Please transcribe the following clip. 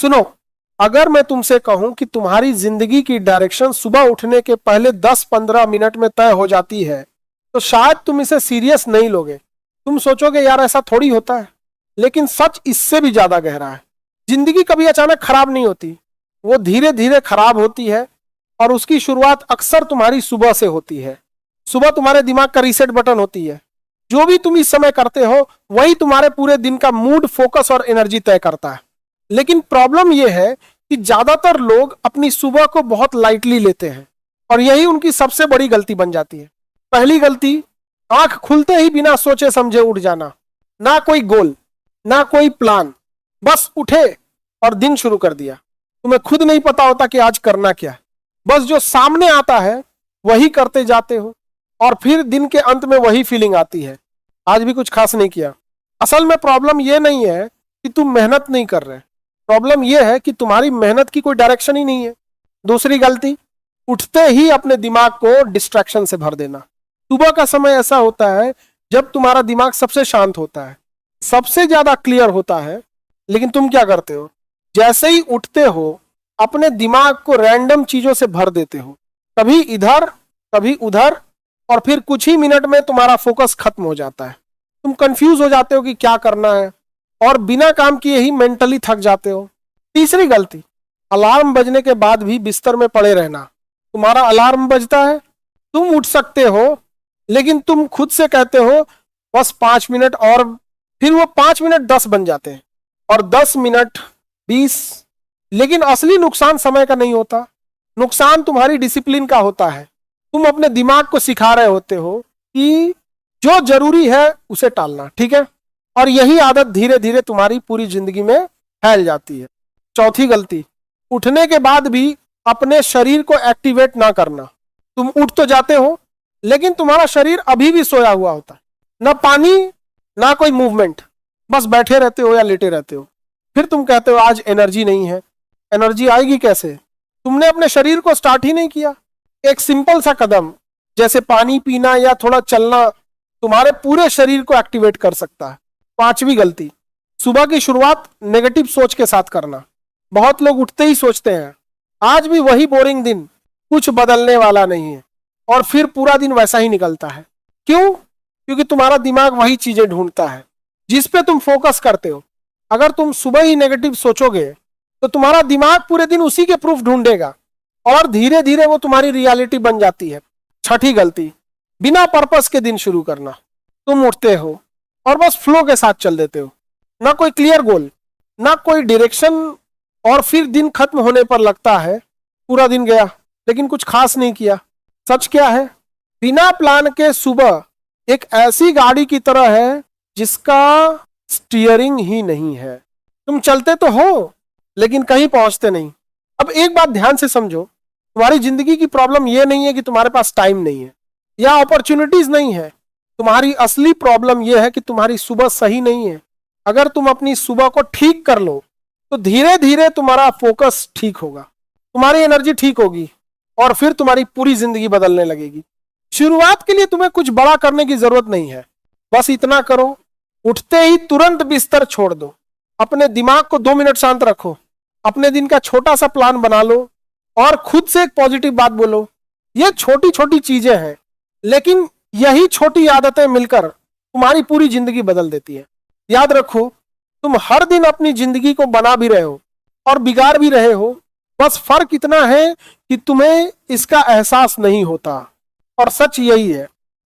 सुनो, अगर मैं तुमसे कहूं कि तुम्हारी जिंदगी की डायरेक्शन सुबह उठने के पहले 10-15 मिनट में तय हो जाती है, तो शायद तुम इसे सीरियस नहीं लोगे। तुम सोचोगे यार ऐसा थोड़ी होता है, लेकिन सच इससे भी ज्यादा गहरा है। जिंदगी कभी अचानक खराब नहीं होती, वो धीरे धीरे खराब होती है, और उसकी शुरुआत अक्सर तुम्हारी सुबह से होती है। सुबह तुम्हारे दिमाग का रीसेट बटन होती है। जो भी तुम इस समय करते हो वही तुम्हारे पूरे दिन का मूड, फोकस और एनर्जी तय करता है। लेकिन प्रॉब्लम यह है कि ज्यादातर लोग अपनी सुबह को बहुत लाइटली लेते हैं, और यही उनकी सबसे बड़ी गलती बन जाती है। पहली गलती, आंख खुलते ही बिना सोचे समझे उठ जाना। ना कोई गोल, ना कोई प्लान, बस उठे और दिन शुरू कर दिया। तुम्हें खुद नहीं पता होता कि आज करना क्या है, बस जो सामने आता है वही करते जाते हो, और फिर दिन के अंत में वही फीलिंग आती है, आज भी कुछ खास नहीं किया। असल में प्रॉब्लम यह नहीं है कि तुम मेहनत नहीं कर रहे, प्रॉब्लम यह है कि तुम्हारी मेहनत की कोई डायरेक्शन ही नहीं है। दूसरी गलती, उठते ही अपने दिमाग को डिस्ट्रैक्शन से भर देना। सुबह का समय ऐसा होता है जब तुम्हारा दिमाग सबसे शांत होता है, सबसे ज्यादा क्लियर होता है। लेकिन तुम क्या करते हो, जैसे ही उठते हो अपने दिमाग को रैंडम चीजों से भर देते हो, कभी इधर कभी उधर, और फिर कुछ ही मिनट में तुम्हारा फोकस खत्म हो जाता है। तुम कंफ्यूज हो जाते हो कि क्या करना है, और बिना काम किए ही मेंटली थक जाते हो। तीसरी गलती, अलार्म बजने के बाद भी बिस्तर में पड़े रहना। तुम्हारा अलार्म बजता है, तुम उठ सकते हो, लेकिन तुम खुद से कहते हो बस 5 मिनट, और फिर वो 5 मिनट 10 बन जाते हैं, और 10 मिनट 20। लेकिन असली नुकसान समय का नहीं होता, नुकसान तुम्हारी डिसिप्लिन का होता है। तुम अपने दिमाग को सिखा रहे होते हो कि जो जरूरी है उसे टालना, ठीक है, और यही आदत धीरे धीरे तुम्हारी पूरी जिंदगी में फैल जाती है। चौथी गलती, उठने के बाद भी अपने शरीर को एक्टिवेट ना करना। तुम उठ तो जाते हो, लेकिन तुम्हारा शरीर अभी भी सोया हुआ होता है, ना पानी ना कोई मूवमेंट, बस बैठे रहते हो या लेटे रहते हो। फिर तुम कहते हो आज एनर्जी नहीं है। एनर्जी आएगी कैसे, तुमने अपने शरीर को स्टार्ट ही नहीं किया। एक सिंपल सा कदम जैसे पानी पीना या थोड़ा चलना तुम्हारे पूरे शरीर को एक्टिवेट कर सकता है। पांचवी गलती, सुबह की शुरुआत नेगेटिव सोच के साथ करना। बहुत लोग उठते ही सोचते हैं आज भी वही बोरिंग दिन, कुछ बदलने वाला नहीं है, और फिर पूरा दिन वैसा ही निकलता है। क्यों? क्योंकि तुम्हारा दिमाग वही चीजें ढूंढता है जिस पे तुम फोकस करते हो। अगर तुम सुबह ही नेगेटिव सोचोगे तो तुम्हारा दिमाग पूरे दिन उसी के प्रूफ ढूंढेगा, और धीरे धीरे वो तुम्हारी रियलिटी बन जाती है। छठी गलती, बिना पर्पस के दिन शुरू करना। तुम उठते हो और बस फ्लो के साथ चल देते हो, ना कोई क्लियर गोल, ना कोई डायरेक्शन, और फिर दिन खत्म होने पर लगता है पूरा दिन गया लेकिन कुछ खास नहीं किया। सच क्या है, बिना प्लान के सुबह एक ऐसी गाड़ी की तरह है जिसका स्टीयरिंग ही नहीं है। तुम चलते तो हो लेकिन कहीं पहुंचते नहीं। अब एक बात ध्यान से समझो, तुम्हारी जिंदगी की प्रॉब्लम यह नहीं है कि तुम्हारे पास टाइम नहीं है या अपॉर्चुनिटीज नहीं है। तुम्हारी असली प्रॉब्लम यह है कि तुम्हारी सुबह सही नहीं है। अगर तुम अपनी सुबह को ठीक कर लो तो धीरे धीरे तुम्हारा फोकस ठीक होगा, तुम्हारी एनर्जी ठीक होगी, और फिर तुम्हारी पूरी जिंदगी बदलने लगेगी। शुरुआत के लिए तुम्हें कुछ बड़ा करने की जरूरत नहीं है, बस इतना करो, उठते ही तुरंत बिस्तर छोड़ दो, अपने दिमाग को 2 मिनट शांत रखो, अपने दिन का छोटा सा प्लान बना लो, और खुद से एक पॉजिटिव बात बोलो। ये छोटी छोटी चीजें हैं, लेकिन यही छोटी आदतें मिलकर तुम्हारी पूरी जिंदगी बदल देती है। याद रखो, तुम हर दिन अपनी जिंदगी को बना भी रहे हो और बिगाड़ भी रहे हो, बस फर्क इतना है कि तुम्हें इसका एहसास नहीं होता। और सच यही है,